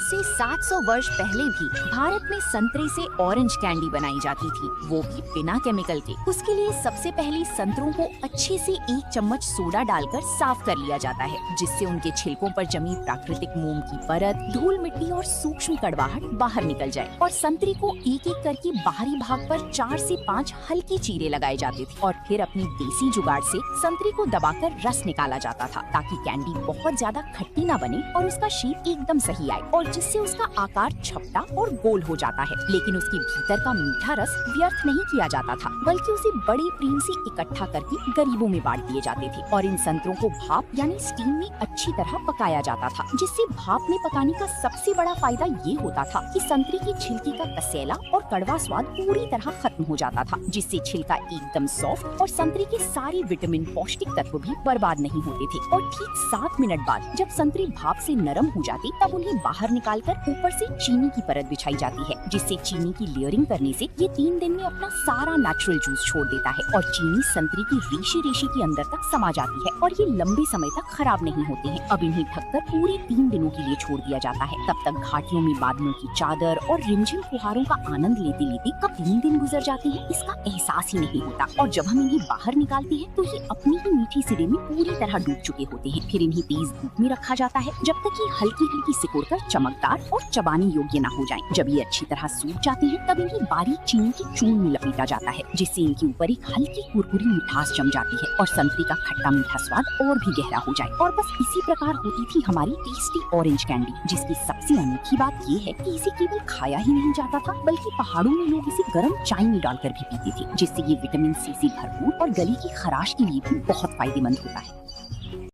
से 700 वर्ष पहले भी भारत में संतरे से ऑरेंज कैंडी बनाई जाती थी, वो भी बिना केमिकल के। उसके लिए सबसे पहले संतरों को अच्छे से 1 चम्मच सोडा डालकर साफ कर लिया जाता है, जिससे उनके छिलकों पर जमी प्राकृतिक मोम की परत, धूल मिट्टी और सूक्ष्म कड़वाहट बाहर निकल जाए। और संतरे को एक एक करके बाहरी भाग पर 4 से 5 हल्के चीरे लगाए जाते थे और फिर अपनी देसी जुगाड़ से संतरे को दबाकर रस निकाला जाता था, ताकि कैंडी बहुत ज्यादा खट्टी ना बने और उसका शेप एकदम सही आए, और जिससे उसका आकार छपटा और गोल हो जाता है। लेकिन उसके भीतर का मीठा रस व्यर्थ नहीं किया जाता था, बल्कि उसे बड़े प्रेम से इकट्ठा करके गरीबों में बांट दिए जाते थे। और इन संतरों को भाप यानी स्टीम में अच्छी तरह पकाया जाता था, जिससे भाप में पकाने का सबसे बड़ा फायदा ये होता था कि संतरे की छिलके का कसेला और कड़वा स्वाद पूरी तरह खत्म हो जाता था, जिससे छिलका एकदम सॉफ्ट और संतरे के सारे विटामिन, पौष्टिक तत्व भी बर्बाद नहीं होते थे। और ठीक 7 मिनट बाद जब संतरे भाप से नरम हो जाते, तब उन्हें बाहर निकालकर ऊपर से चीनी की परत बिछाई जाती है, जिससे चीनी की लेयरिंग करने से ये 3 दिन में अपना सारा नेचुरल जूस छोड़ देता है और चीनी संतरे की रेशे के अंदर तक समा जाती है और ये लंबे समय तक खराब नहीं होते हैं। अब इन्हें ढककर पूरे 3 दिनों के लिए छोड़ दिया जाता है। तब तक घाटियों में बादलों की चादर और रिमझिम फुहारों का आनंद लेते लेते कब 3 दिन गुजर जाते हैं, इसका एहसास ही नहीं होता। और जब हम इन्हें बाहर निकालते हैं तो ये अपनी ही मीठी सिरे में पूरी तरह डूब चुके होते हैं। फिर इन्हें तेज धूप में रखा जाता है, जब तक ये हल्की हल्की सिकुड़कर चमकदार और चबाने योग्य न हो जाएं। जब ये अच्छी तरह सूख जाते हैं, तब इन्हें बारीक चीनी के चूर्ण में लपेटा जाता है, जिससे इनके ऊपर एक हल्की कुरकुरी मिठास जम जाती है और संतरे का खट्टा मीठा स्वाद और भी गहरा हो जाए। और बस इसी प्रकार होती थी हमारी टेस्टी ऑरेंज कैंडी, जिसकी सबसे अनोखी बात ये है कि इसे केवल खाया ही नहीं जाता था, बल्कि पहाड़ों में लोग इसे गर्म चाय में डालकर भी पीते थे, जिससे ये विटामिन सी से भरपूर और गले की खराश के लिए भी बहुत फायदेमंद होता है।